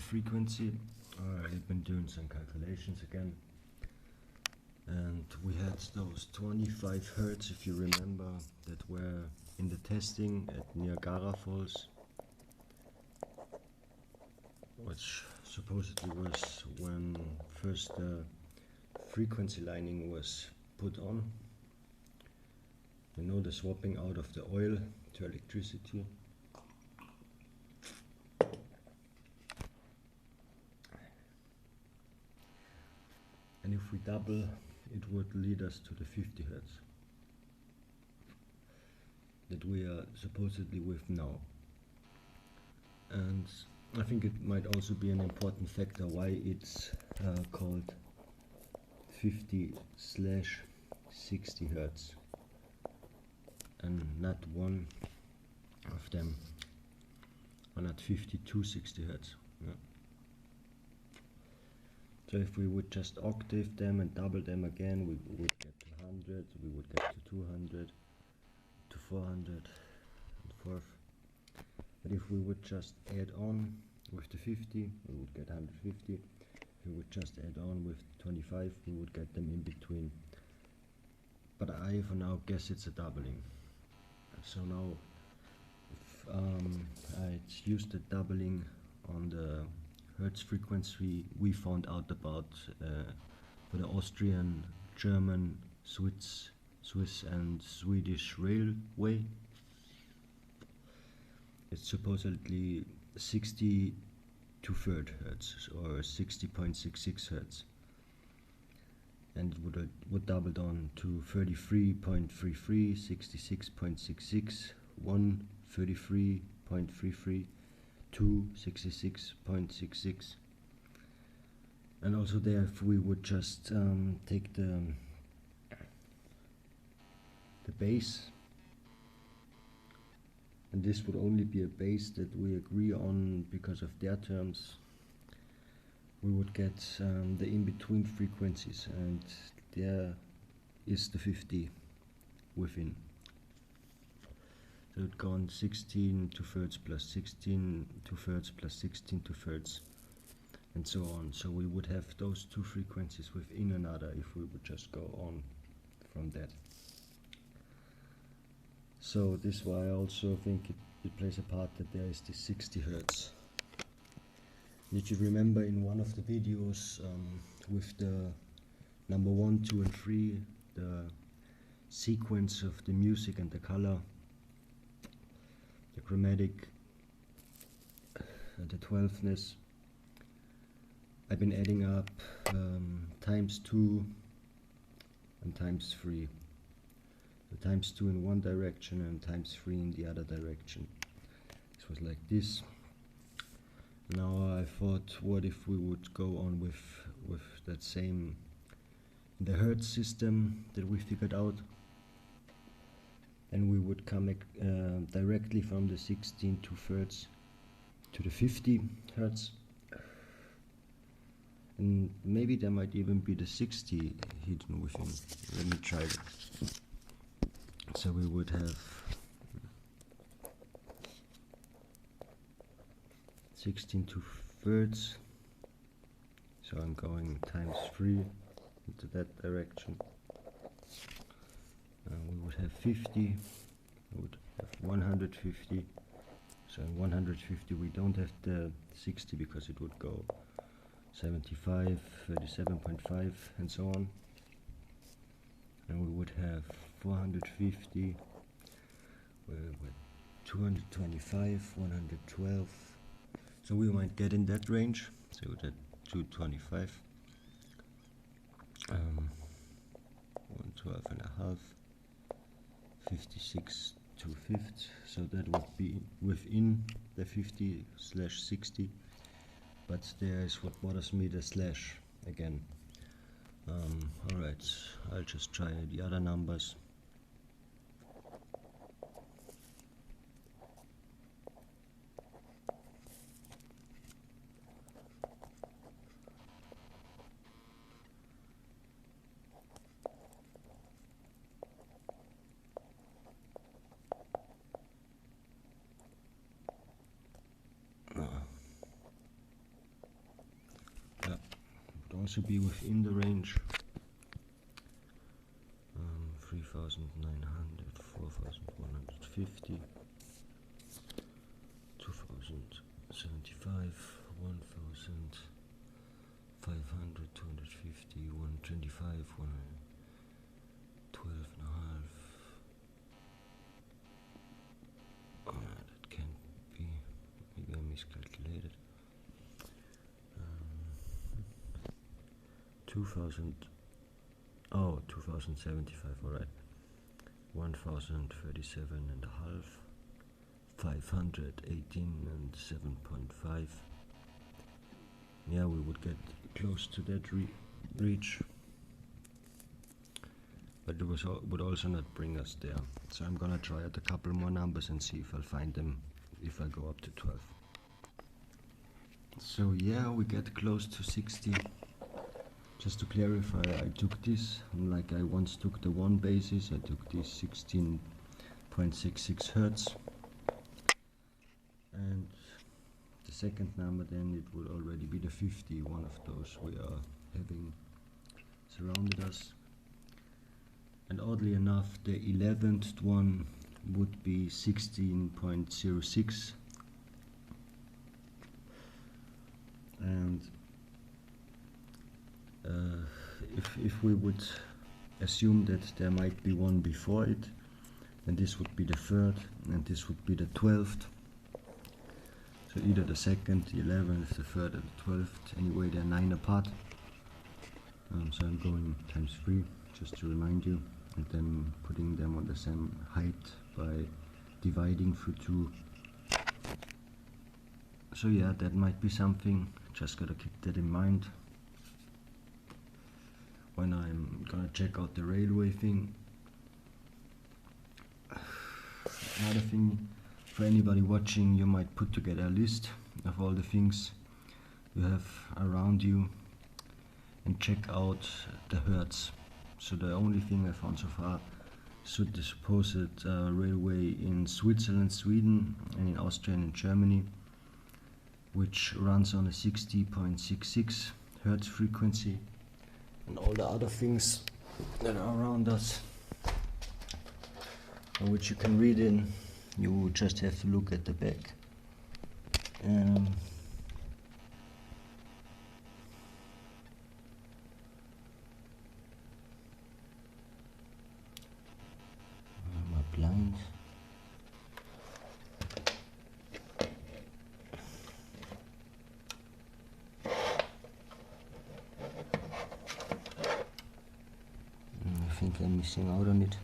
frequency. I've been doing some calculations again, and we had those 25 hertz, if you remember, that were in the testing at Niagara Falls, which supposedly was when first the frequency lining was put on. You know, the swapping out of the oil to electricity. And if we double, it would lead us to the 50 hertz that we are supposedly with now. And I think it might also be an important factor why it's called 50/60 hertz and not one of them, or not 50/60 hertz. Yeah. So if we would just octave them and double them again, we would get to 100, we would get to 200, to 400, and forth. But if we would just add on with the 50, we would get 150. If we would just add on with 25, we would get them in between. But I, for now, guess it's a doubling. So now, if I used the doubling on the hertz frequency we found out about for the Austrian, German, Swiss and Swedish railway. It's supposedly 60 2/3 hertz, or 60.66 hertz, and it would double on to 33.33, 66.66, 133.33, 266.66. And also there, if we would just take the base, and this would only be a base that we agree on because of their terms, we would get the in-between frequencies, and there is the 50 within. So it would go on 16 2/3 plus 16 2/3 plus 16 2/3, and so on. So we would have those two frequencies within another if we would just go on from that. So this is why I also think it plays a part that there is this 60 hertz. Did you remember in one of the videos with the number 1, 2 and 3, the sequence of the music and the color, the chromatic, and the 12ness, I've been adding up times 2 and times 3. So times 2 in one direction and times 3 in the other direction. This was like this. Now I thought, what if we would go on with that same, the hertz system that we figured out, and we would come directly from the 16 2/3 to the 50 hertz, and maybe there might even be the 60 hidden within. Let me try that. So we would have 16 2/3, so I'm going times 3 into that direction. We would have 50, we would have 150, so in 150 we don't have the 60 because it would go 75, 37.5 and so on. And we would have 450, 225, 112. So we might get in that range. So that 225, 112 and a half, 56 2/5. So that would be within the 50/60. But there is what bothers me, the slash again. Alright, I'll just try the other numbers. also be within the range. 3,900, 4,150, 2,075, 1,500, 250, 125, 112 and a half. That can't be. Maybe I miscalculated. 2,075, alright. 1,037 and a half, 518 and 7.5. Yeah, we would get close to that reach, but it would also not bring us there. So I'm gonna try out a couple more numbers and see if I'll find them if I go up to 12. So yeah, we get close to 60. Just to clarify, I took this, like I once took the 1 basis, I took this 16.66 Hertz. And the second number, then it will already be the 50, one of those we are having surrounded us. And oddly enough, the 11th one would be 16.06. And if we would assume that there might be one before it, then this would be the 3rd, and this would be the 12th. So either the 2nd, the 11th, the 3rd, or the 12th. Anyway, they're 9 apart. So I'm going times 3, just to remind you, and then putting them on the same height by dividing through 2. So yeah, that might be something. Just gotta keep that in mind when I'm gonna check out the railway thing. Another thing, for anybody watching, you might put together a list of all the things you have around you and check out the hertz. So the only thing I found so far is the supposed railway in Switzerland, Sweden, and in Austria and in Germany, which runs on a 60.66 hertz frequency. And all the other things that are around us, which you can read in, you just have to look at the back. My blind. I think I'm missing out on it.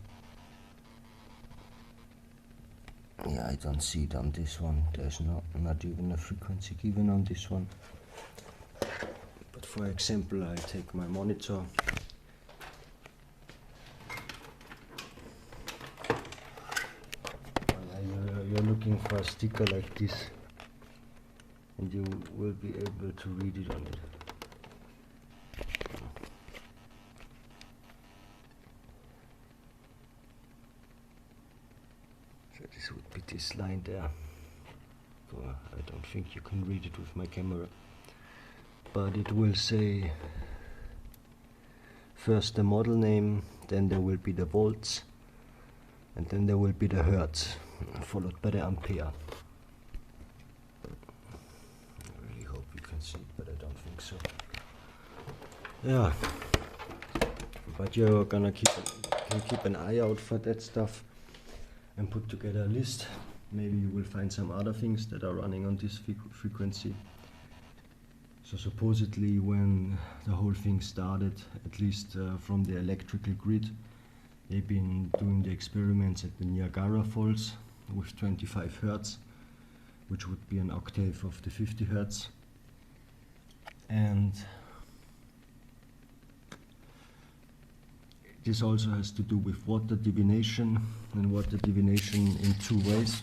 Yeah, I don't see it on this one. There's not even a frequency given on this one. But for example, I take my monitor. You're looking for a sticker like this, and you will be able to read it on it. So this would be this line there. Well, I don't think you can read it with my camera, but it will say first the model name, then there will be the volts, and then there will be the hertz, followed by the ampere. I really hope you can see it, but I don't think so. Yeah, but you're gonna keep an eye out for that stuff and put together a list. Maybe you will find some other things that are running on this frequency. So supposedly when the whole thing started, at least from the electrical grid, they've been doing the experiments at the Niagara Falls with 25 Hertz, which would be an octave of the 50 Hertz. And this also has to do with water divination, and water divination in 2 ways.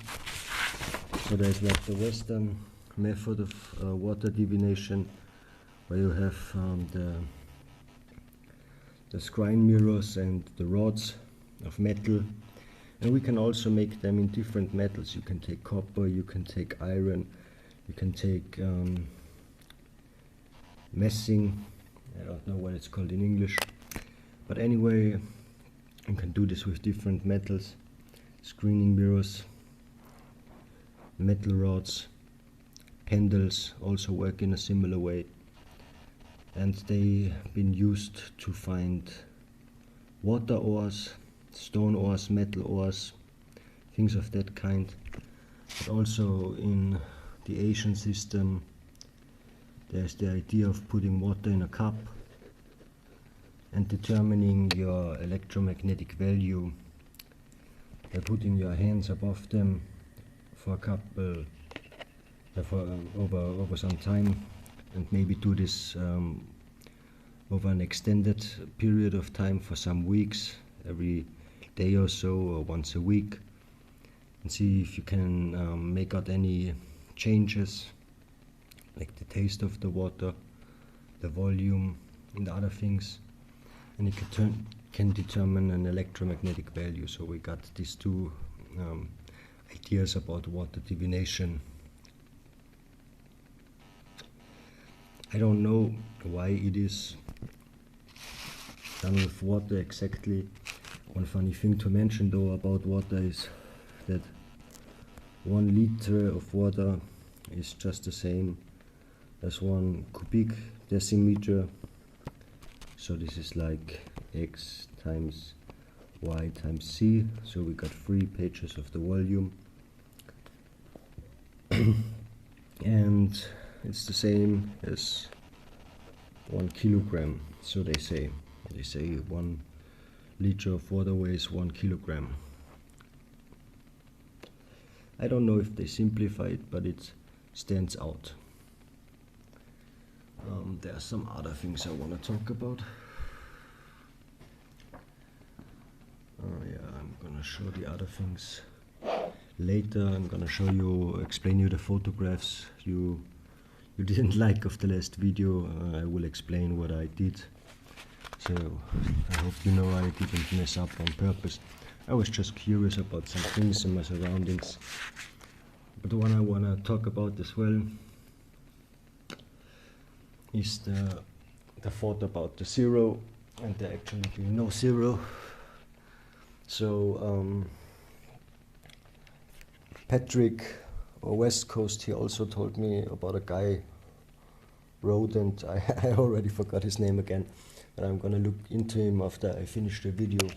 So there's like the Western method of water divination, where you have the screen mirrors and the rods of metal, and we can also make them in different metals. You can take copper, you can take iron, you can take messing, I don't know what it's called in English, but anyway, you can do this with different metals, screening mirrors, metal rods, pendles also work in a similar way, and they've been used to find water ores, stone ores, metal ores, things of that kind. But also in the Asian system there's the idea of putting water in a cup and determining your electromagnetic value by putting your hands above them for a couple over some time, and maybe do this over an extended period of time for some weeks, every day or so, or once a week, and see if you can make out any changes, like the taste of the water, the volume, and other things, and it can determine an electromagnetic value. So we got these two ideas about water divination. I don't know why it is done with water exactly. One funny thing to mention though about water is that 1 liter of water is just the same as 1 cubic decimeter. So this is like x times y times c. So we got 3 pages of the volume. And it's the same as 1 kilogram. So they say 1 liter of water weighs 1 kilogram. I don't know if they simplify it, but it stands out. There are some other things I want to talk about. Yeah, I'm gonna show the other things later. I'm gonna explain you the photographs you didn't like of the last video. I will explain what I did. So I hope you know I didn't mess up on purpose. I was just curious about some things in my surroundings. But the one I want to talk about as well is the thought about the zero, and there actually being no zero. So Patrick or West Coast, he also told me about a guy wrote, and I already forgot his name again, but I'm gonna look into him after I finish the video.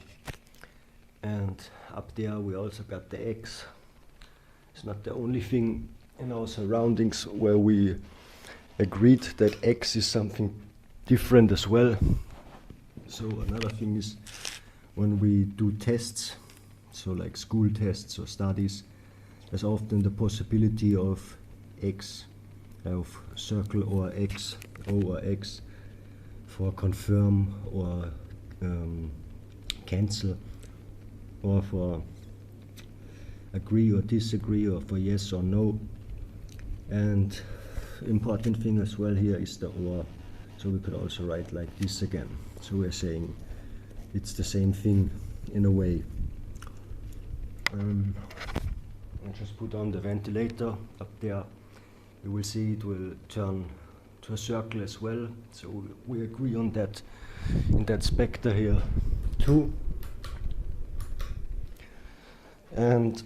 And up there we also got the X. It's not the only thing in our surroundings where we agreed that X is something different as well. So another thing is when we do tests, so like school tests or studies, there's often the possibility of X, of circle or X, O or X, for confirm or cancel, or for agree or disagree, or for yes or no. And important thing as well here is the or. So we could also write like this again. So we're saying it's the same thing in a way. I just put on the ventilator up there. You will see it will turn to a circle as well. So we agree on that in that spectre here too. And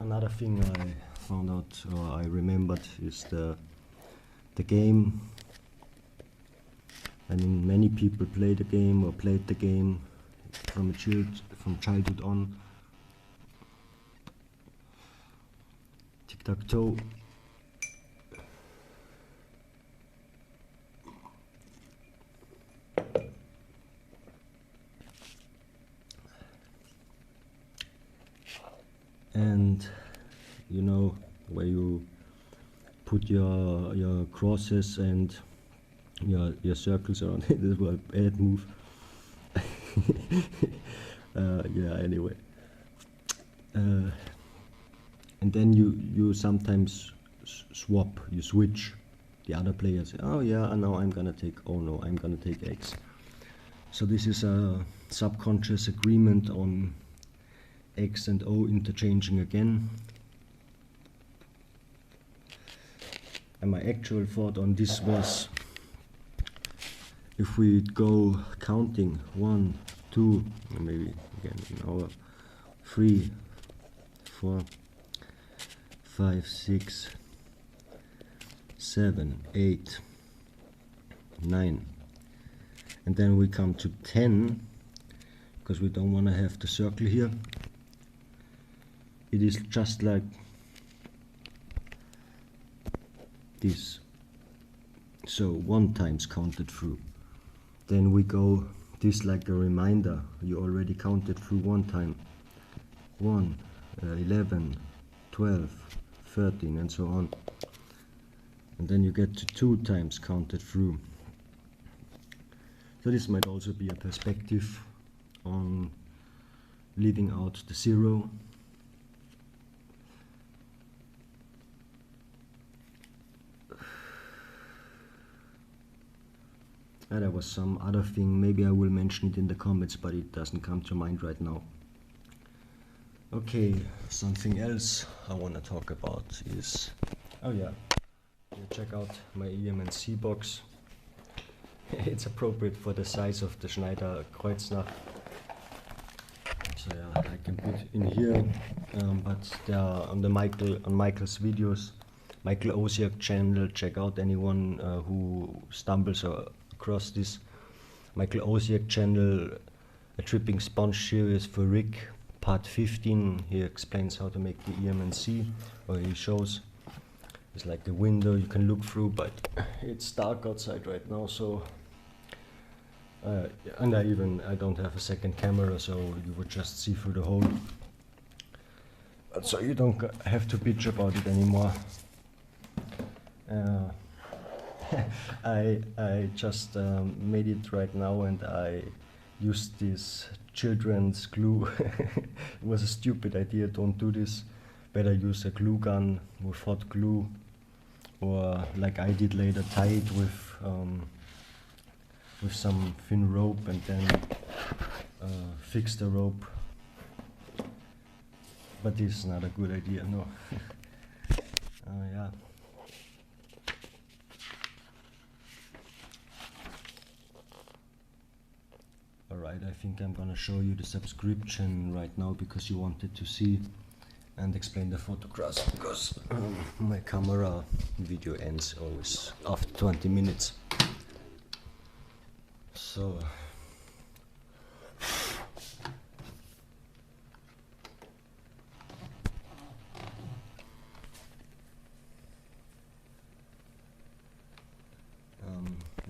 another thing I found out, or I remembered, is the game. I mean, many people play the game or played the game from childhood on. Tic-tac-toe. And you know, where you put your crosses and your circles around it. This was a bad move. Yeah, anyway. And then you sometimes swap, you switch. The other players say, oh yeah, now I'm gonna take, oh no, I'm gonna take X. So this is a subconscious agreement on X and O interchanging again. And my actual thought on this was if we go counting 1, 2, maybe again an hour, 3, 4, 5, 6, 7, 8, 9, and then we come to 10, because we don't want to have the circle here. It is just like this. So 1 times counted through. Then we go this like a reminder. You already counted through 1 time. 1, 11, 12, 13, and so on. And then you get to 2 times counted through. So this might also be a perspective on leaving out the 0. And there was some other thing, maybe I will mention it in the comments, but it doesn't come to mind right now. Okay, something else I want to talk about is, oh yeah, check out my EM&C box. It's appropriate for the size of the Schneider Kreuznach. So yeah, I can put in here, but they are on the Michael's videos, Michael Owsiak channel. Check out anyone who stumbles across this Michael Owsiak channel, a tripping sponge series for Rick, part 15. He explains how to make the EM&C, or he shows. It's like the window you can look through, but it's dark outside right now, so and I don't have a second camera, so you would just see through the hole. But so you don't have to bitch about it anymore. I just made it right now, and I used this children's glue. It was a stupid idea, don't do this. Better use a glue gun with hot glue, or like I did later, tie it with some thin rope, and then fix the rope. But this is not a good idea, no. Yeah. Alright, I think I'm gonna show you the subscription right now, because you wanted to see and explain the photographs, because my camera video ends always after 20 minutes. So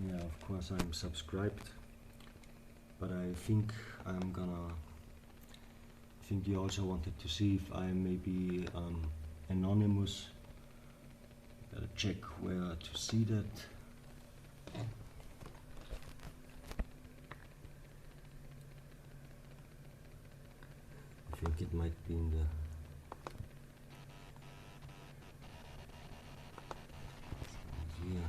yeah, of course I'm subscribed, but I think you also wanted to see if I may be anonymous. Gotta check where to see that. I think it might be in the here.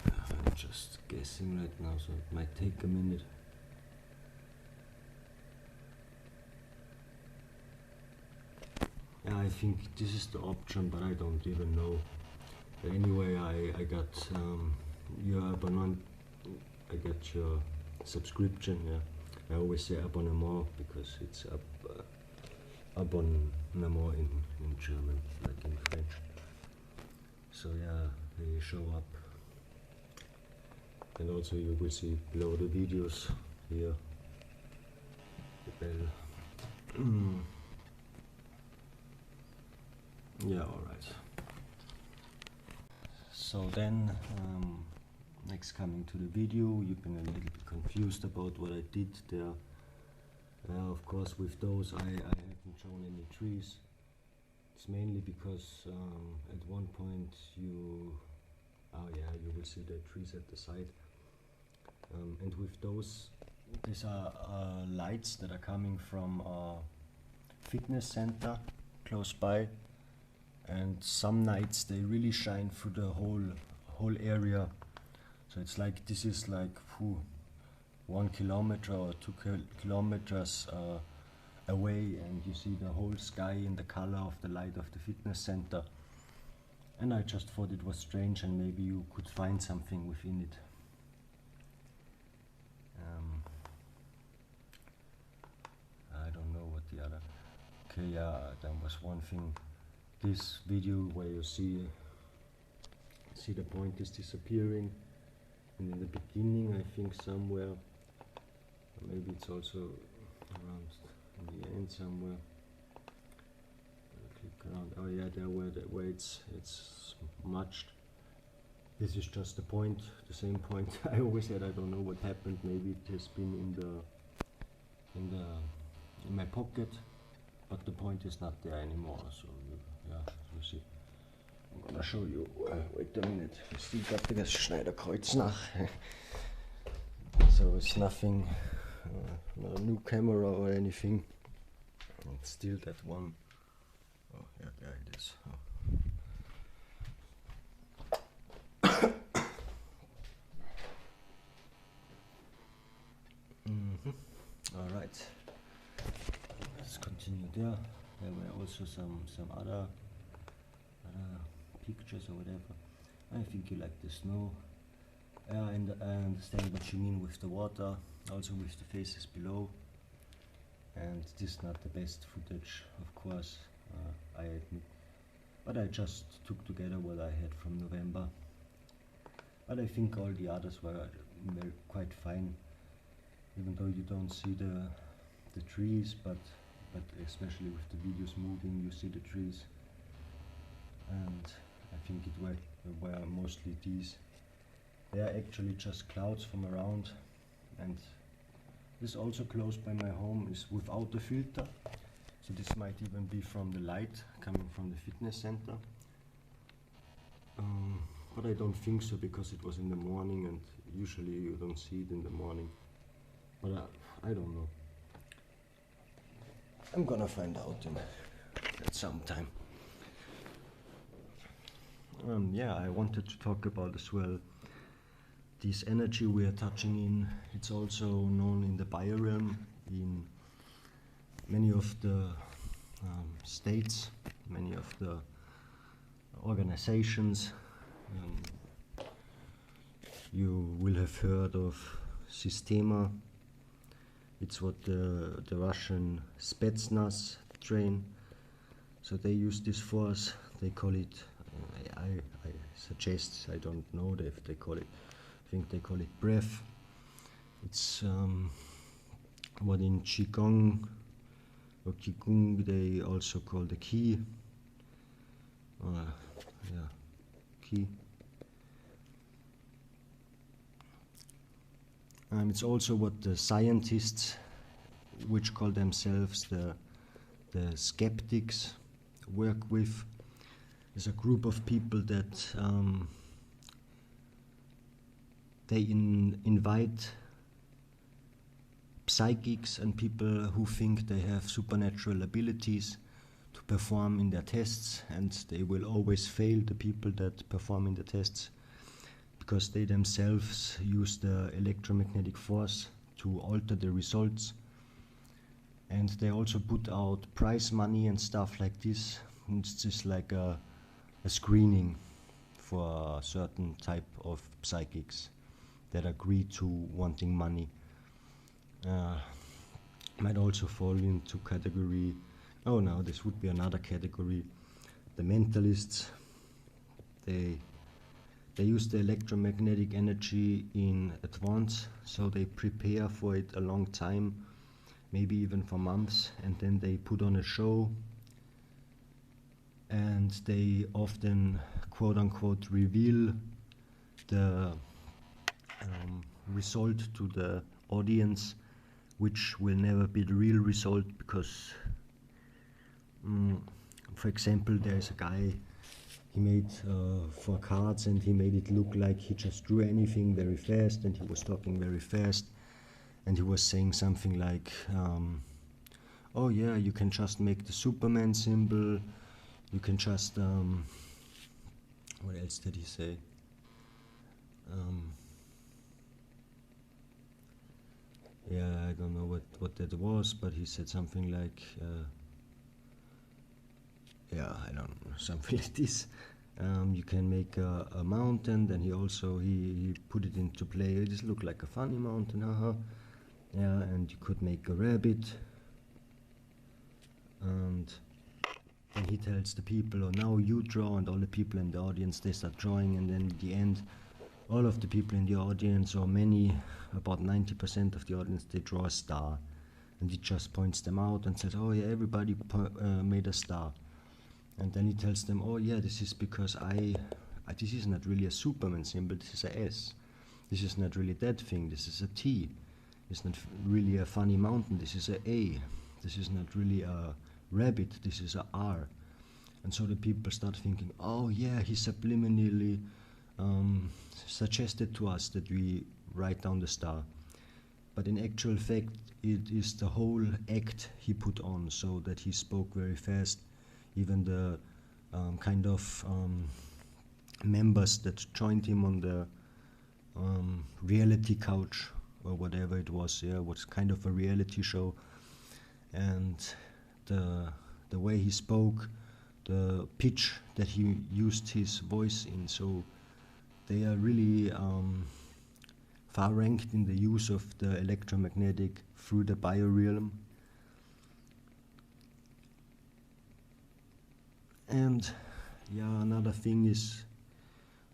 I'm just guessing right now, so it might take a minute. Yeah, I think this is the option, but I don't even know. But anyway, I got your abonnement. I got your subscription. Yeah, I always say abonnement because it's abonnement in German, like in French. So yeah, they show up, and also you will see below the videos here the bell. Yeah, alright. So then, next coming to the video, you've been a little bit confused about what I did there. Of course, with those I haven't shown any trees. It's mainly because at one point you will see the trees at the side. And with those, these are lights that are coming from a fitness center close by. And some nights they really shine through the whole area. So it's like, this is like 1 kilometer or 2 kilometers away, and you see the whole sky in the color of the light of the fitness center. And I just thought it was strange, and maybe you could find something within it. I don't know what the other. Okay, yeah, there was one thing. This video where you see the point is disappearing, and in the beginning, I think somewhere, or maybe it's also around in the end somewhere. Click around. Oh yeah, there where it's smudged. This is just the point, the same point. I always said I don't know what happened. Maybe it has been in my pocket, but the point is not there anymore. So yeah, you see. I'm gonna show you. Wait a minute. I still got the Schneiderkreuz nach. So it's nothing, not a new camera or anything. It's still that one. Oh yeah, there it is. Oh. All right. Let's continue there. There were also some other pictures or whatever. I think you like the snow. And I understand what you mean with the water, also with the faces below. And this is not the best footage, of course, I admit. But I just took together what I had from November. But I think all the others were quite fine, even though you don't see the trees, but especially with the videos moving, you see the trees. And I think it were mostly these. They are actually just clouds from around, and this also close by my home is without the filter, so this might even be from the light coming from the fitness center. But I don't think so, because it was in the morning, and usually you don't see it in the morning. But I don't know. I'm gonna find out at some time. Yeah, I wanted to talk about as well this energy we are touching in. It's also known in the biorealm, in many of the states, many of the organizations. You will have heard of Sistema. It's what the Russian Spetsnaz train. So they use this force. They call it, I suggest, I don't know if they call it, I think they call it breath. It's what in Qigong or Qigong they also call the Qi. Yeah, Qi. It's also what the scientists, which call themselves the skeptics, work with. There's a group of people that they invite psychics and people who think they have supernatural abilities to perform in their tests, and they will always fail, the people that perform in the tests, because they themselves use the electromagnetic force to alter the results. And they also put out prize money and stuff like this. It's just like a screening for a certain type of psychics that agree to wanting money. Might also fall into category, oh no, this would be another category. The mentalists, they use the electromagnetic energy in advance, so they prepare for it a long time, maybe even for months, and then they put on a show, and they often quote-unquote reveal the result to the audience, which will never be the real result, because for example, there's a guy, he made 4 cards, and he made it look like he just drew anything very fast, and he was talking very fast, and he was saying something like, oh yeah, you can just make the Superman symbol, you can just, what else did he say? Yeah, I don't know what that was, but he said something like, yeah, I don't know, something like this. You can make a mountain. Then he also he put it into play. It just looked like a funny mountain, haha. Yeah, and you could make a rabbit. And he tells the people, oh, now you draw, and all the people in the audience, they start drawing, and then in the end, all of the people in the audience, or many, about 90% of the audience, they draw a star. And he just points them out and says, oh yeah, everybody made a star. And then he tells them, oh yeah, this is because this is not really a Superman symbol, this is a S. This is not really that thing, this is a T. It's not really a funny mountain, this is a A. This is not really a rabbit, this is a R. And so the people start thinking, oh yeah, he subliminally suggested to us that we write down the star. But in actual fact, it is the whole act he put on, so that he spoke very fast. Even the kind of members that joined him on the reality couch, or whatever it was, yeah, was kind of a reality show. And the way he spoke, the pitch that he used his voice in, so they are really far ranked in the use of the electromagnetic through the biorealm. And yeah, another thing is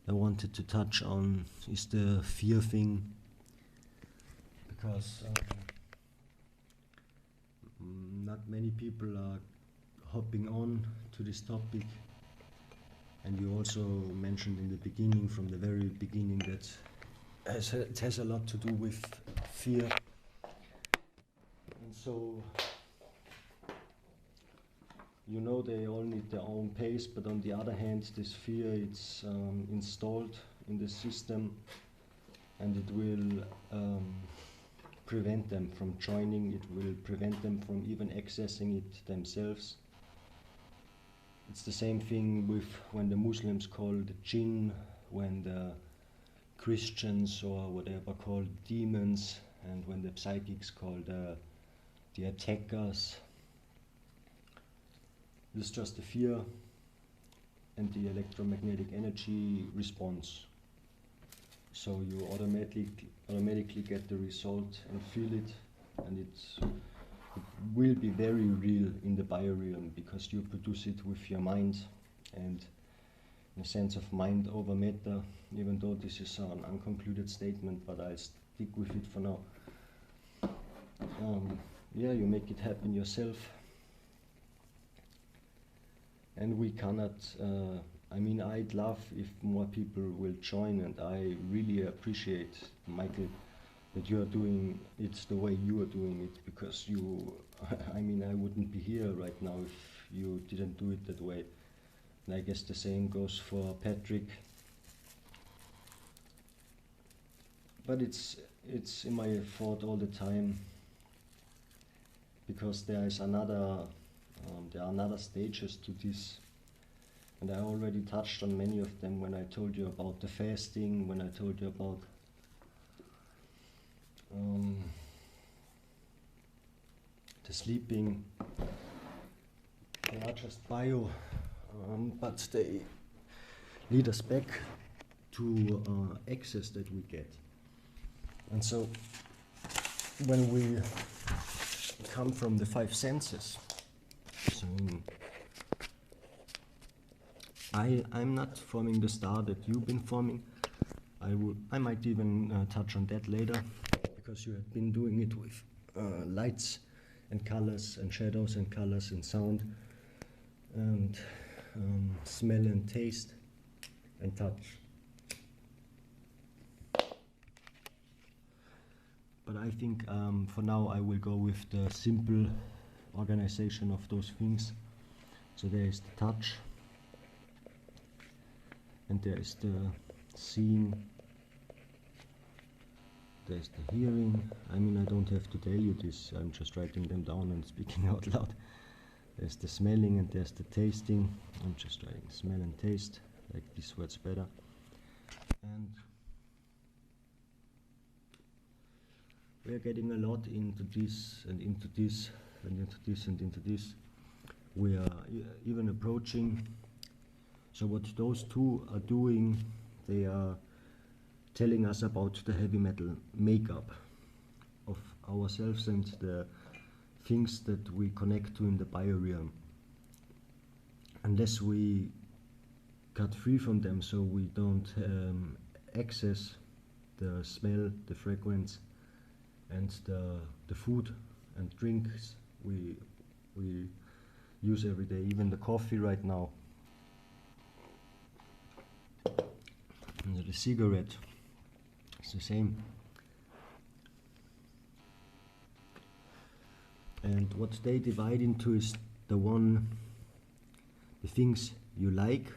I wanted to touch on is the fear thing, because not many people are hopping on to this topic. And you also mentioned in the beginning, from the very beginning, that it has a lot to do with fear. And so, you know, they all need their own pace, but on the other hand, this fear, it's installed in the system, and it will prevent them from joining, it will prevent them from even accessing it themselves. It's the same thing with when the Muslims call the jinn, when the Christians or whatever call demons, and when the psychics call the attackers. This is just the fear and the electromagnetic energy response. So you automatically get the result and feel it, and it will be very real in the biorealm, because you produce it with your mind, and in a sense of mind over matter, even though this is an unconcluded statement, but I'll stick with it for now. Yeah, you make it happen yourself. And we cannot, I mean, I'd love if more people will join, and I really appreciate, Michael, that you are doing it the way you are doing it, because you, I mean, I wouldn't be here right now if you didn't do it that way. And I guess the same goes for Patrick. But it's in my thought all the time, because there is another, there are another stages to this. And I already touched on many of them when I told you about the fasting, when I told you about the sleeping. They are just bio, but they lead us back to access that we get. And so when we come from the five senses, so I'm not forming the star that you've been forming. I might even touch on that later, because you have been doing it with lights and colors and shadows and colors and sound and smell and taste and touch. But I think for now I will go with the simple organization of those things. So there is the touch, and there is the seeing, there's the hearing. I mean, I don't have to tell you this, I'm just writing them down and speaking out loud. There's the smelling and there's the tasting. I'm just writing smell and taste, like this word's better. And we are getting a lot into this and into this and into this and into this. We are even approaching So what those two are doing, they are telling us about the heavy metal makeup of ourselves and the things that we connect to in the biorealm. Unless we cut free from them, so we don't access the smell, the fragrance, and the food and drinks we use every day, even the coffee right now, and the cigarette, it's the same. And what they divide into is the things you like,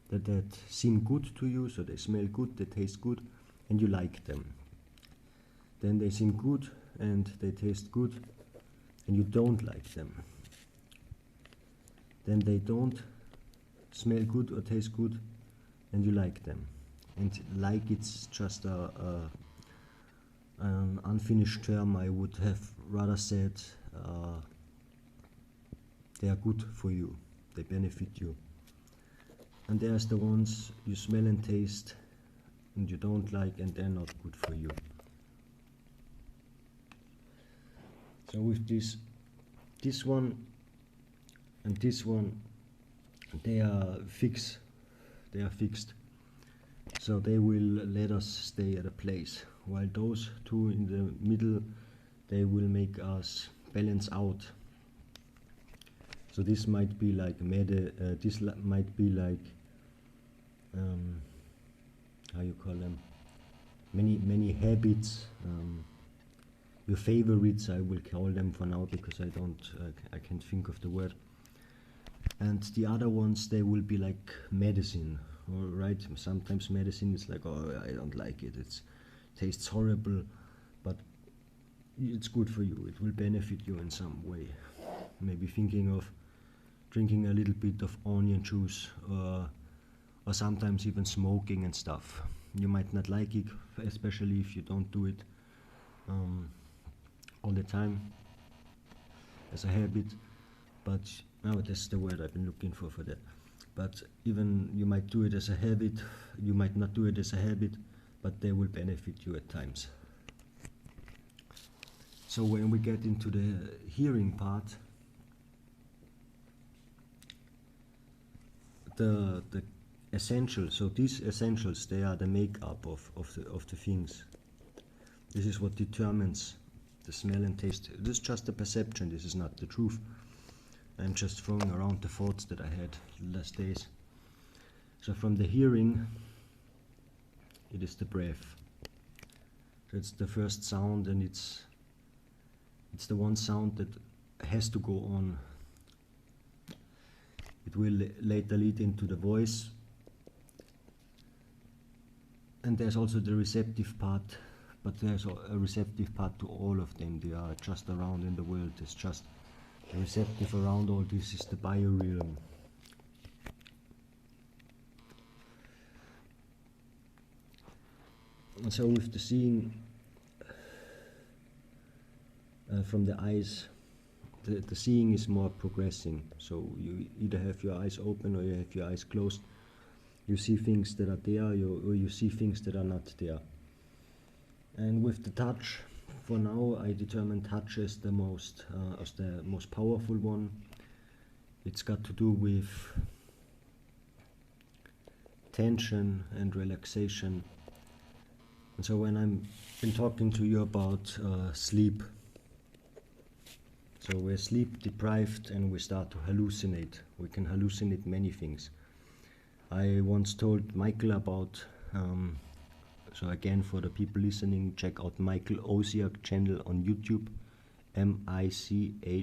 that seem good to you, so they smell good, they taste good, and you like them. Then they seem good and they taste good, and you don't like them. Then they don't smell good or taste good, and you like them. And like, it's just an unfinished term. I would have rather said they are good for you, they benefit you. And there's the ones you smell and taste and you don't like, and they're not good for you. So with this one and this one, they are fixed. So they will let us stay at a place, while those two in the middle, they will make us balance out. So this might be like might be like how you call them, many habits, your favorites I will call them for now, because I can't think of the word. And the other ones, they will be like medicine, all right? Sometimes medicine is like, oh, I don't like it, it tastes horrible, but it's good for you, it will benefit you in some way. Maybe thinking of drinking a little bit of onion juice, or sometimes even smoking and stuff. You might not like it, especially if you don't do it all the time as a habit, but that's the word I've been looking for that. But even you might do it as a habit, you might not do it as a habit, but they will benefit you at times. So when we get into the hearing part, the essentials, so these essentials, they are the makeup of the things. This is what determines the smell and taste. This is just a perception, this is not the truth. I'm just throwing around the thoughts that I had last days. So from the hearing, it is the breath. So it's the first sound, and it's the one sound that has to go on. It will later lead into the voice. And there's also the receptive part, but there's a receptive part to all of them. They are just around in the world. It's just the receptive around all this is the biorealm. And so with the seeing from the eyes, the seeing is more progressing. So you either have your eyes open or you have your eyes closed. You see things that are there, or you see things that are not there. And with the touch, for now I determine touch as the most powerful one. It's got to do with tension and relaxation. And so when I've been talking to you about sleep, so we're sleep deprived and we start to hallucinate. We can hallucinate many things. I once told Michael about, so again for the people listening, check out Michael Owsiak channel on YouTube, MICHAEL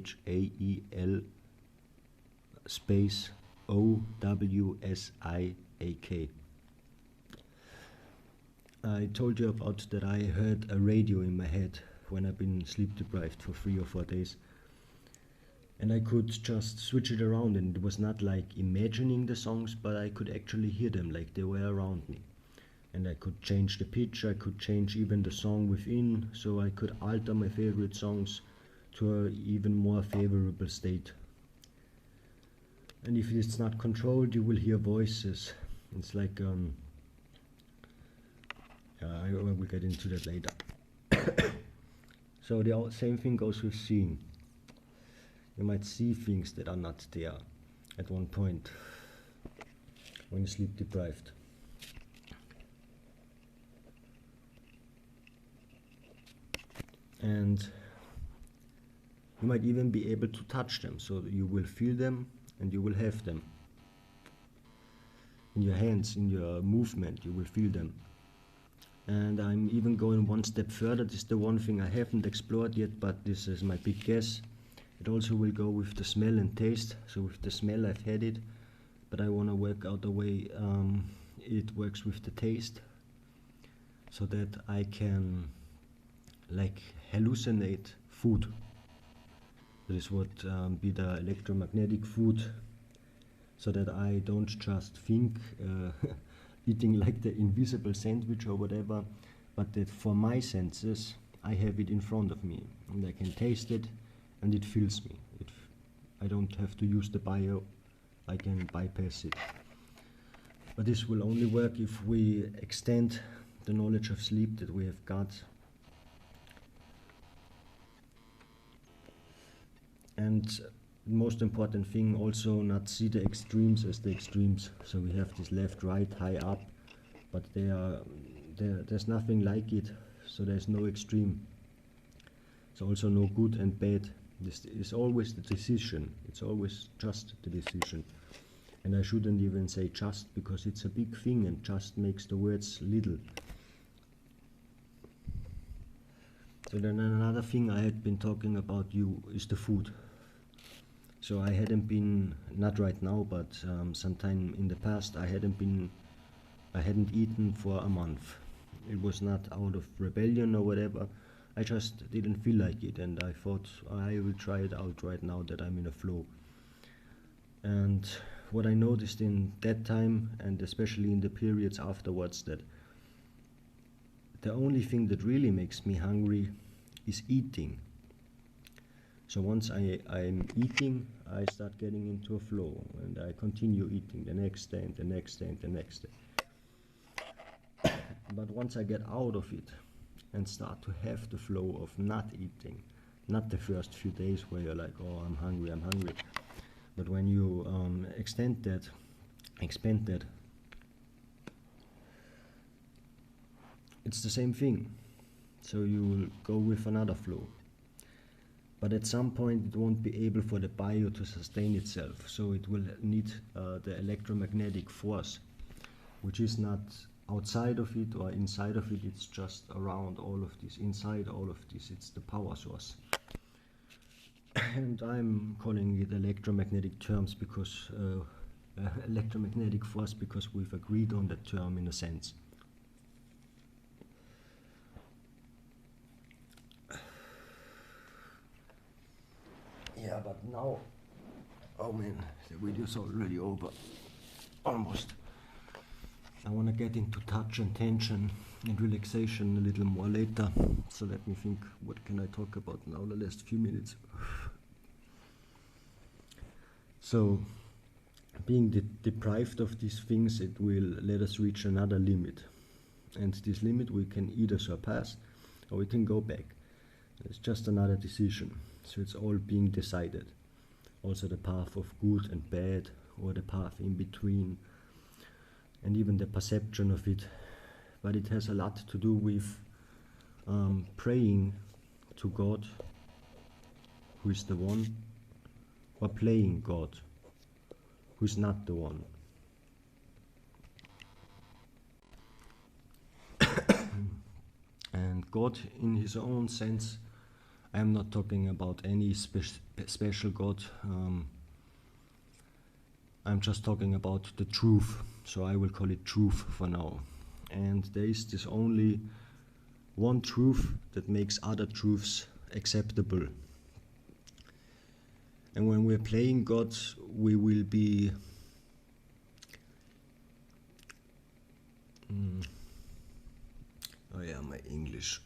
space OWSIAK. I told you about that I heard a radio in my head when I've been sleep deprived for 3 or 4 days. And I could just switch it around, and it was not like imagining the songs, but I could actually hear them like they were around me. And I could change the pitch, I could change even the song within, so I could alter my favorite songs to an even more favorable state. And if it's not controlled, you will hear voices. It's like I will get into that later. So the same thing goes with seeing. You might see things that are not there at one point when you're sleep deprived. And you might even be able to touch them, so you will feel them and you will have them. In your hands, in your movement, you will feel them. And I'm even going one step further. This is the one thing I haven't explored yet, but this is my big guess. It also will go with the smell and taste. So with the smell, I've had it, but I want to work out a way it works with the taste, so that I can like hallucinate food. This would be the electromagnetic food, so that I don't just think eating like the invisible sandwich or whatever, but that for my senses I have it in front of me and I can taste it and it fills me. I don't have to use the bio, I can bypass it. But this will only work if we extend the knowledge of sleep that we have got. And most important thing, also not see the extremes as the extremes. So we have this left, right, high, up, but there's nothing like it, so there's no extreme. It's also no good and bad. This is always the decision. It's always just the decision. And I shouldn't even say just, because it's a big thing and just makes the words little. So then another thing I had been talking about is the food. So I hadn't been, not right now, but sometime in the past, I hadn't eaten for a month. It was not out of rebellion or whatever. I just didn't feel like it, and I thought I will try it out right now that I'm in a flow. And what I noticed in that time, and especially in the periods afterwards, that the only thing that really makes me hungry is eating. So once I'm eating, I start getting into a flow, and I continue eating the next day and the next day and the next day. But once I get out of it and start to have the flow of not eating, not the first few days where you're like, oh, I'm hungry, but when you expand that, it's the same thing. So you will go with another flow. But at some point it won't be able for the bio to sustain itself, so it will need the electromagnetic force, which is not outside of it or inside of it, it's just around all of this, inside all of this, it's the power source. And I'm calling it electromagnetic terms because electromagnetic force, because we've agreed on that term in a sense. Yeah, but now, oh man, the video's already over, almost. I want to get into touch and tension and relaxation a little more later, so let me think, what can I talk about now the last few minutes? So, being deprived of these things, it will let us reach another limit, and this limit we can either surpass or we can go back. It's just another decision. So it's all being decided. Also the path of good and bad, or the path in between, and even the perception of it. But it has a lot to do with praying to God, who is the one, or playing God, who is not the one. And God, in his own sense, I am not talking about any special God. I'm just talking about the truth. So I will call it truth for now. And there is this only one truth that makes other truths acceptable. And when we're playing God, we will be oh yeah, my English.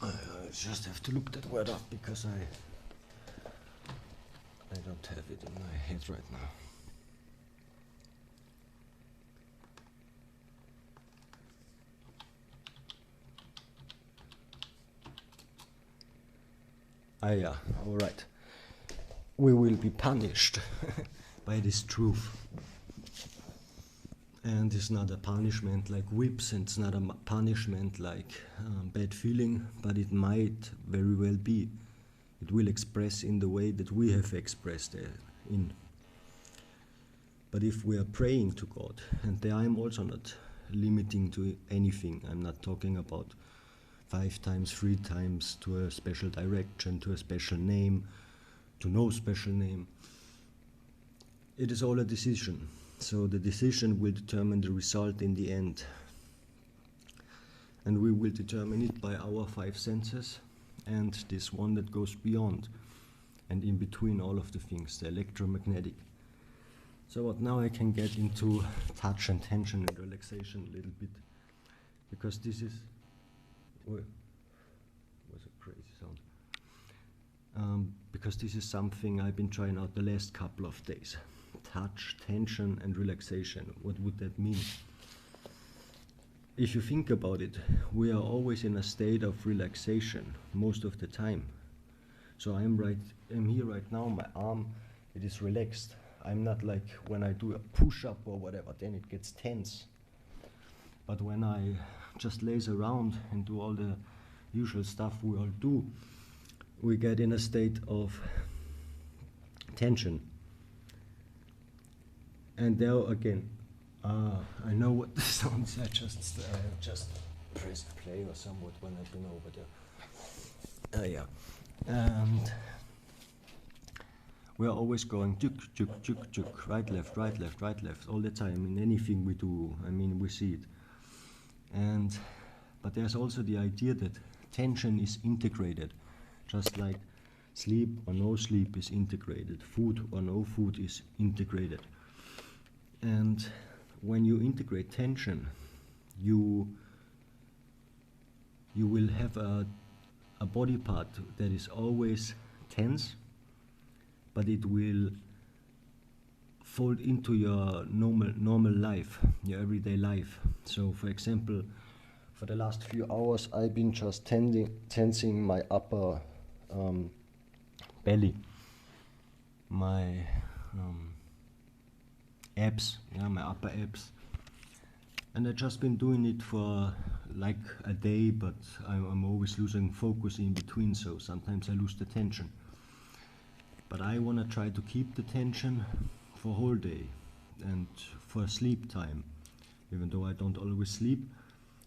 I just have to look that word up because I don't have it in my head right now. Ah yeah, alright. We will be punished by this truth. And it's not a punishment like whips, and it's not a punishment like bad feeling, but it might very well be. It will express in the way that we have expressed in. But if we are praying to God, and there I'm also not limiting to anything, I'm not talking about 5 times, 3 times to a special direction, to a special name, to no special name. It is all a decision. So the decision will determine the result in the end. And we will determine it by our 5 senses and this one that goes beyond and in between all of the things, the electromagnetic. So what now I can get into touch and tension and relaxation a little bit, because this is, was a crazy sound. Because this is something I've been trying out the last couple of days. Touch, tension and relaxation. What would that mean? If you think about it, we are always in a state of relaxation most of the time. So I'm here right now, my arm, it is relaxed. I'm not like when I do a push-up or whatever, then it gets tense. But when I just laze around and do all the usual stuff we all do, we get in a state of tension. And there again, I know what the sound is. I just pressed play or somewhat when I've been over there. Yeah. And we're always going juk, juk, juk, juk, right, left, right, left, right, left, all the time in anything we do. I mean, we see it. But there's also the idea that tension is integrated, just like sleep or no sleep is integrated, food or no food is integrated. And when you integrate tension, you will have a body part that is always tense, but it will fold into your normal life, your everyday life. So for example, for the last few hours I've been just tensing my upper belly, my abs, my upper abs. And I've just been doing it for like a day, but I'm always losing focus in between, so sometimes I lose the tension. But I want to try to keep the tension for whole day and for sleep time, even though I don't always sleep,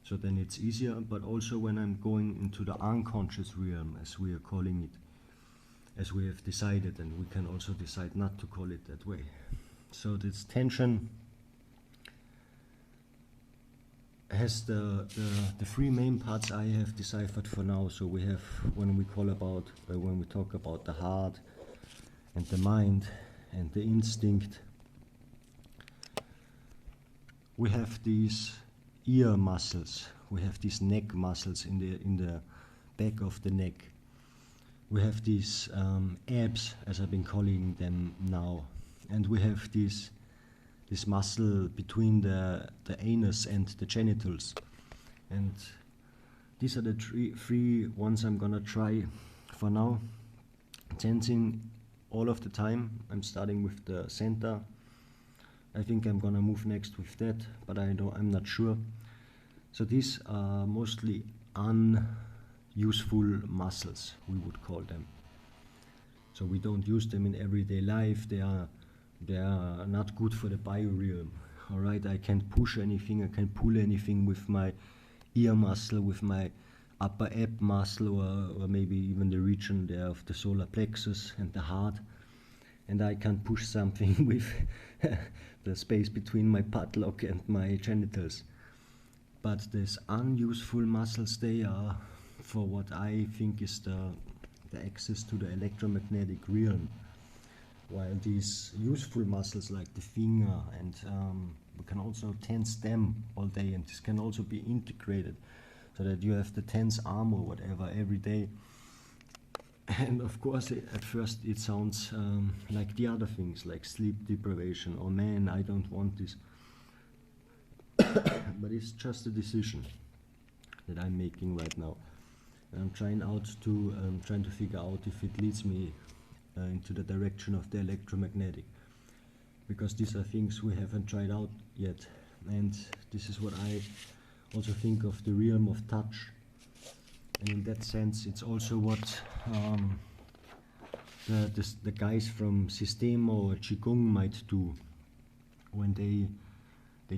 so then it's easier, but also when I'm going into the unconscious realm, as we are calling it, as we have decided, and we can also decide not to call it that way. So this tension has the 3 main parts I have deciphered for now. So we have, when we talk about the heart and the mind and the instinct, we have these ear muscles, we have these neck muscles in the back of the neck. We have these abs, as I've been calling them now, and we have this muscle between the anus and the genitals. And these are the three ones I'm gonna try for now, tensing all of the time. I'm starting with the center. I think I'm gonna move next with that, but I'm not sure. So these are mostly unuseful muscles, we would call them. So we don't use them in everyday life. They are not good for the biorealm. All right, I can't push anything, I can't pull anything with my ear muscle, with my upper ab muscle, or maybe even the region there of the solar plexus and the heart. And I can't push something with the space between my padlock and my genitals. But these unuseful muscles, they are for what I think is the access to the electromagnetic realm. While these useful muscles like the finger, and we can also tense them all day, and this can also be integrated. so that you have the tense arm or whatever every day. And of course, at first it sounds like the other things, like sleep deprivation, or man, I don't want this. But it's just a decision that I'm making right now. And I'm trying to figure out if it leads me into the direction of the electromagnetic, because these are things we haven't tried out yet. And this is what I also think of the realm of touch. And in that sense, it's also what the guys from Sistema or Qigong might do when they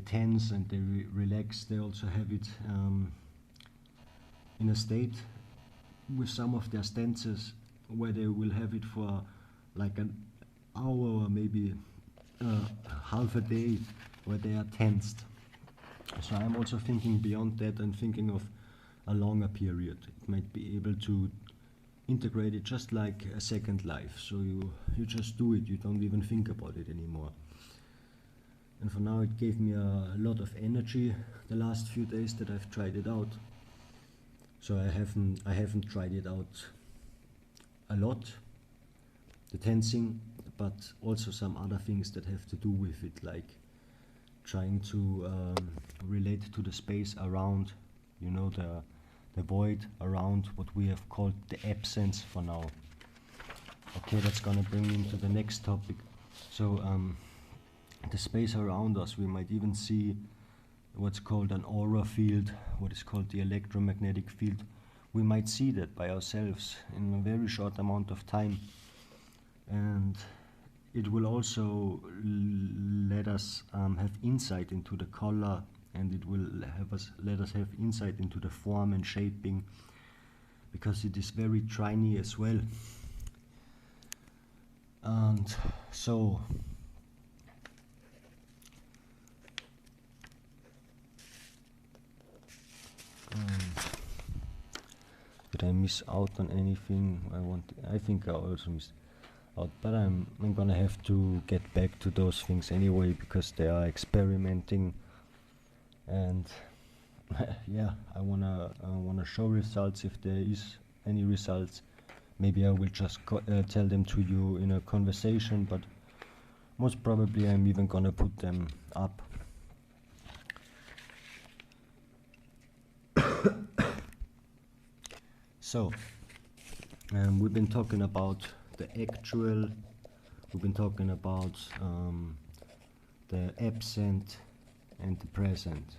tense and they relax. They also have it in a state with some of their stances where they will have it for like an hour or maybe half a day where they are tensed. So I'm also thinking beyond that and thinking of a longer period. It might be able to integrate it just like a second life. So you just do it, you don't even think about it anymore. And for now it gave me a lot of energy the last few days that I've tried it out. So I haven't tried it out a lot, the tensing, but also some other things that have to do with it, like trying to relate to the space around, you know, the void around what we have called the absence for now. Okay, that's gonna bring me into the next topic. So the space around us, we might even see what's called an aura field, what is called the electromagnetic field. We might see that by ourselves in a very short amount of time, and it will also let us have insight into the color, and it will let us have insight into the form and shaping, because it is very triny as well. And so did I miss out on anything I want? I think I also missed out, but I'm gonna have to get back to those things anyway, because they are experimenting, and yeah, I wanna show results if there is any results. Maybe I will just tell them to you in a conversation, but most probably I'm even gonna put them up. So we've been talking about the actual, we've been talking about the absent and the present.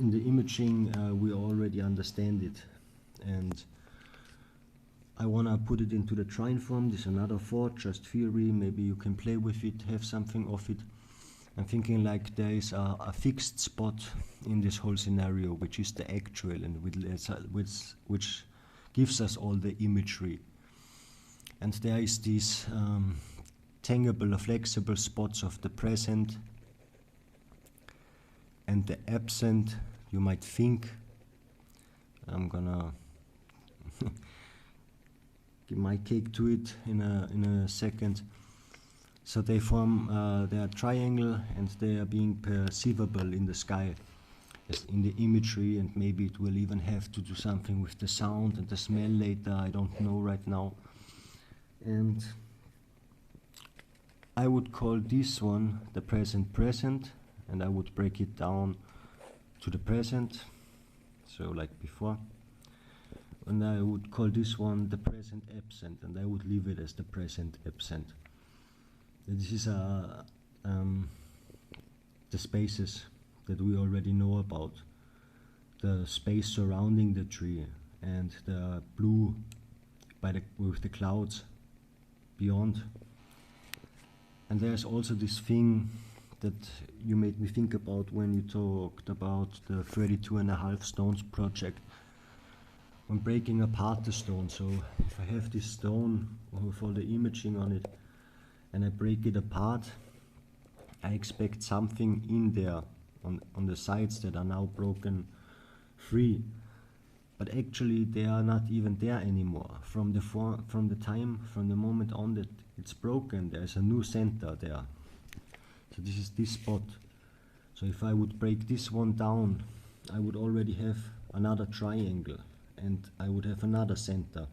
In the imaging, we already understand it, and I want to put it into the trine form. This is another thought, just theory. Maybe you can play with it, have something of it. I'm thinking like there is a fixed spot in this whole scenario, which is the actual, and which gives us all the imagery. And there is these tangible or flexible spots of the present and the absent. You might think, I'm gonna give my cake to it in a second. So they form, they are triangle, and they are being perceivable in the sky, as in the imagery, and maybe it will even have to do something with the sound and the smell later, I don't know right now. And I would call this one the present, and I would break it down to the present, so like before. And I would call this one the present absent, and I would leave it as the present absent. This is the spaces that we already know about, the space surrounding the tree, and the blue with the clouds beyond. And there's also this thing that you made me think about when you talked about the 32.5 stones project, when breaking apart the stone. So if I have this stone with all the imaging on it, and I break it apart, I expect something in there on the sides that are now broken free. But actually they are not even there anymore. From the moment on that it's broken, there's a new center there. So So this is this spot. So if I would break this one down, I would already have another triangle and I would have another center.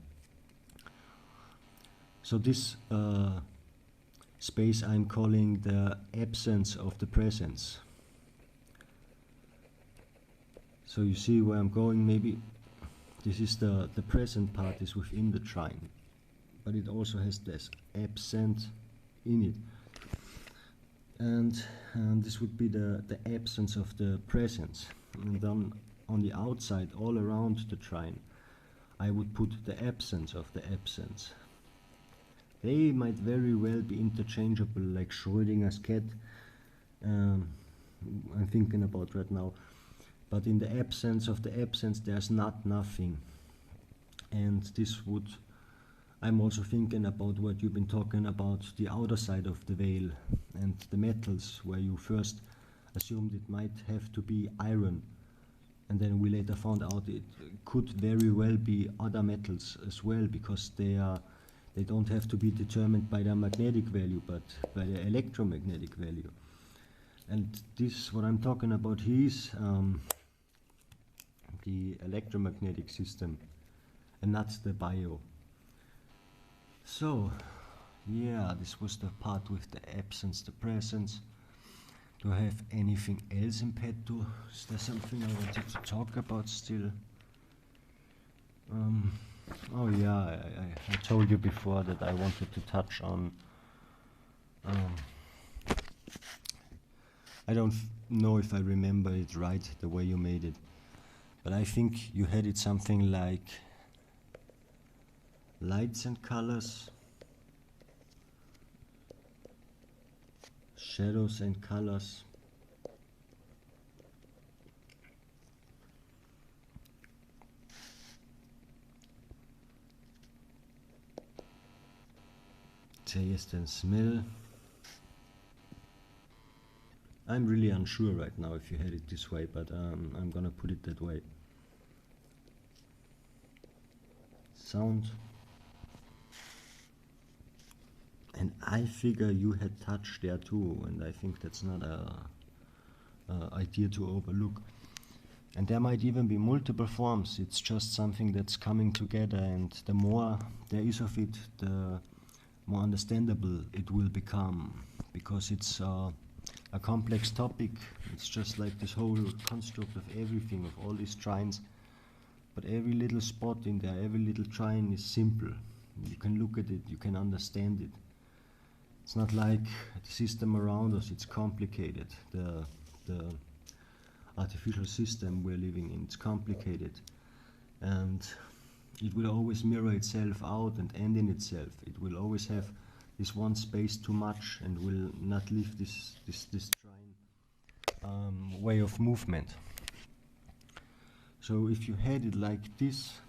So this space I'm calling the absence of the presence. So you see where I'm going. Maybe this is the present part is within the trine, but it also has this absent in it. And this would be the absence of the presence. And then on the outside, all around the trine, I would put the absence of the absence. They might very well be interchangeable, like Schrödinger's cat, I'm thinking about right now. But in the absence of the absence, there's not nothing. And this would, I'm also thinking about what you've been talking about, the outer side of the veil and the metals, where you first assumed it might have to be iron. And then we later found out it could very well be other metals as well, because they don't have to be determined by their magnetic value, but by their electromagnetic value. And this, what I'm talking about here, is the electromagnetic system, and not the bio. So, yeah, this was the part with the absence, the presence. Do I have anything else in petto? Is there something I wanted to talk about still? Oh yeah, I told you before that I wanted to touch on, I don't know if I remember it right, the way you made it, but I think you had it something like lights and colors, shadows and colors, taste and smell. I'm really unsure right now if you had it this way, but I'm gonna put it that way. Sound. And I figure you had touch there too, and I think that's not a idea to overlook. And there might even be multiple forms. It's just something that's coming together, and the more there is of it, the more understandable it will become, because it's a complex topic. It's just like this whole construct of everything, of all these trines, but every little spot in there, every little trine is simple. You can look at it, you can understand it. It's not like the system around us, it's complicated. The artificial system we're living in, it's complicated. And it will always mirror itself out and end in itself. It will always have this one space too much and will not leave this trine way of movement. So if you had it like this,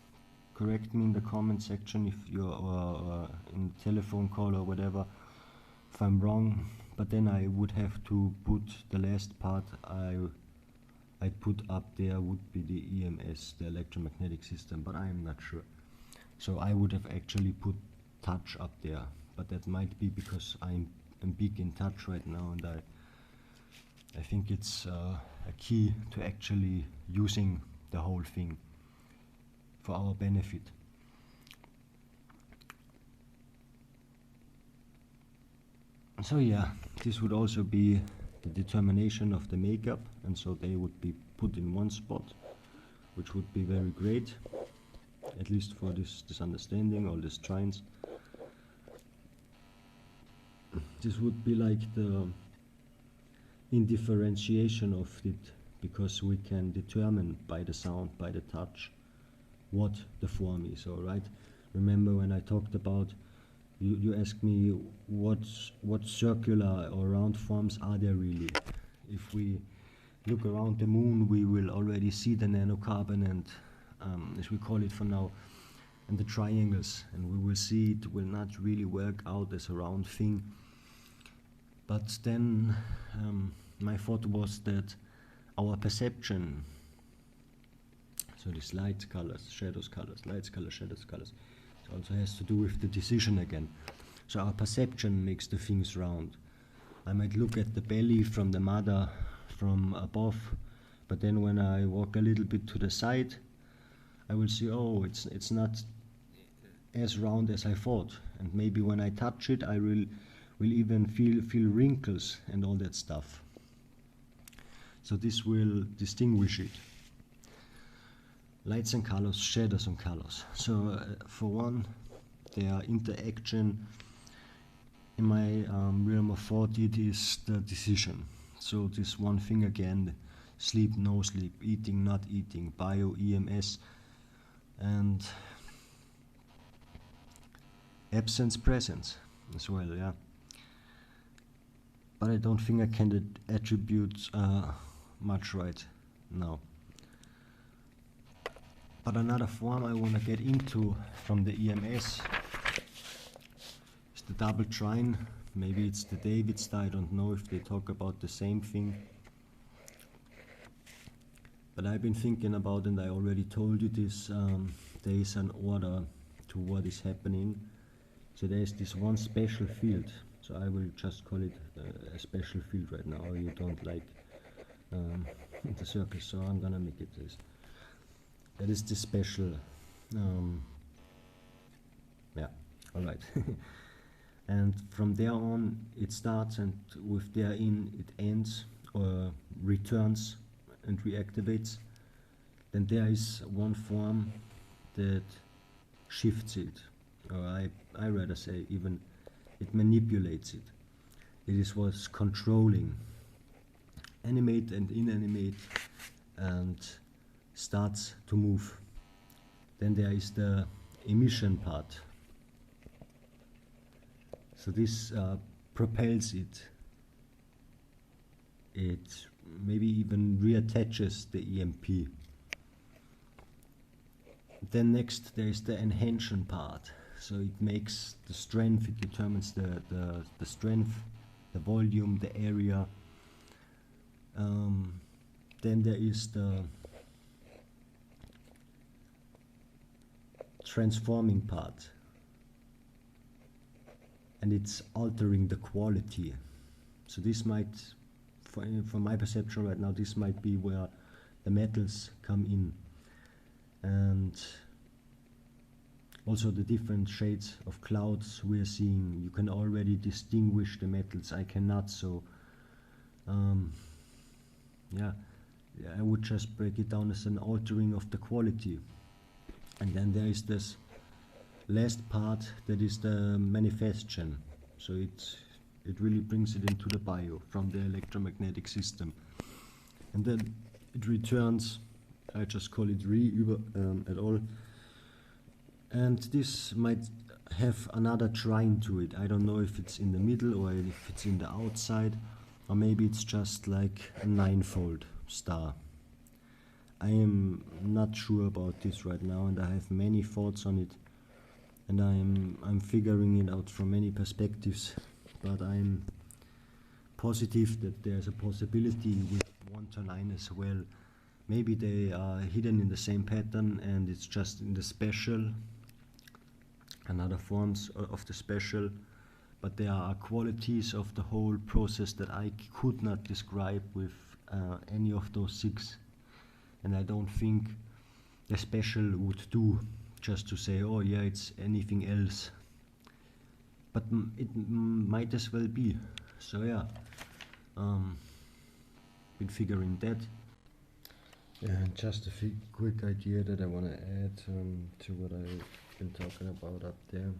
correct me in the comment section if you're in the telephone call or whatever, if I'm wrong, but then I would have to put the last part I put up there would be the EMS, the electromagnetic system, but I am not sure. So I would have actually put touch up there, but that might be because I'm big in touch right now, and I think it's a key to actually using the whole thing for our benefit. So yeah, this would also be the determination of the makeup, and so they would be put in one spot, which would be very great, at least for this understanding, all these trines. This would be like the indifferentiation of it, because we can determine by the sound, by the touch, what the form is, all right? Remember when I talked about, you asked me what circular or round forms are there really? If we look around the moon, we will already see the nanocarbon and, as we call it for now, and the triangles, and we will see it will not really work out as a round thing. But then my thought was that our perception, so these lights, colors, shadows, colors, lights, colors, shadows, colors, it also has to do with the decision again. So our perception makes the things round. I might look at the belly from the mother from above, but then when I walk a little bit to the side, I will see, oh, it's not as round as I thought, and maybe when I touch it, I will even feel wrinkles and all that stuff. So this will distinguish it. Lights and colors, shadows and colors. So for one, their interaction in my realm of thought, it is the decision. So this one thing again, sleep, no sleep, eating, not eating, bio, EMS, and absence, presence as well, yeah. But I don't think I can attribute much right now. But another form I want to get into from the EMS is the double trine. Maybe it's the David star, I don't know if they talk about the same thing. But I've been thinking about, and I already told you this, there is an order to what is happening. So there's this one special field. So I will just call it a special field right now. You don't like the circle, so I'm gonna make it this. That is the special, yeah, alright. And from there on it starts, and with therein it ends or returns and reactivates. Then there is one form that shifts it, or I rather say even it manipulates it. It is what's controlling animate and inanimate and starts to move. Then there is the emission part. So this propels it. It maybe even reattaches the EMP. Then next there is the enhancement part. So it makes the strength, it determines the strength, the volume, the area. Then there is the transforming part, and it's altering the quality. So this might, from my perception right now, this might be where the metals come in, and also the different shades of clouds we are seeing. You can already distinguish the metals, I cannot. So yeah, I would just break it down as an altering of the quality. And then there is this last part that is the manifestation. So it really brings it into the bio from the electromagnetic system. And then it returns, I just call it at all. And this might have another trine to it. I don't know if it's in the middle or if it's in the outside, or maybe it's just like a ninefold star. I am not sure about this right now, and I have many thoughts on it, and I'm figuring it out from many perspectives, but I'm positive that there's a possibility with 1 to 9 as well. Maybe they are hidden in the same pattern, and it's just in the special and other forms of the special, but there are qualities of the whole process that I could not describe with any of those 6. And I don't think the special would do just to say, oh yeah, it's anything else. But it might as well be. So yeah, been figuring that. Yeah, and just a quick idea that I want to add to what I've been talking about up there.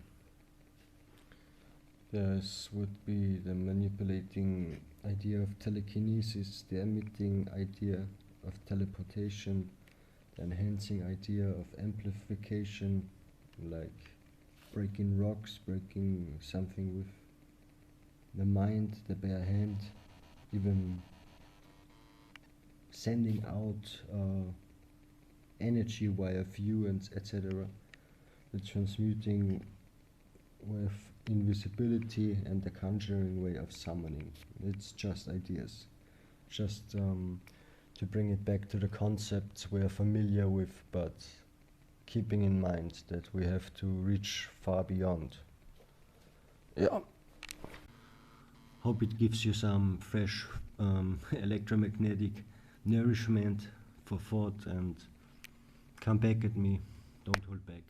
This would be the manipulating idea of telekinesis, the emitting idea of teleportation, the enhancing idea of amplification, like breaking rocks, breaking something with the mind, the bare hand, even sending out energy via view and etc. The transmuting with invisibility and the conjuring way of summoning. It's just ideas. Just to bring it back to the concepts we are familiar with, but keeping in mind that we have to reach far beyond. Yeah. Hope it gives you some fresh electromagnetic nourishment for thought, and come back at me. Don't hold back.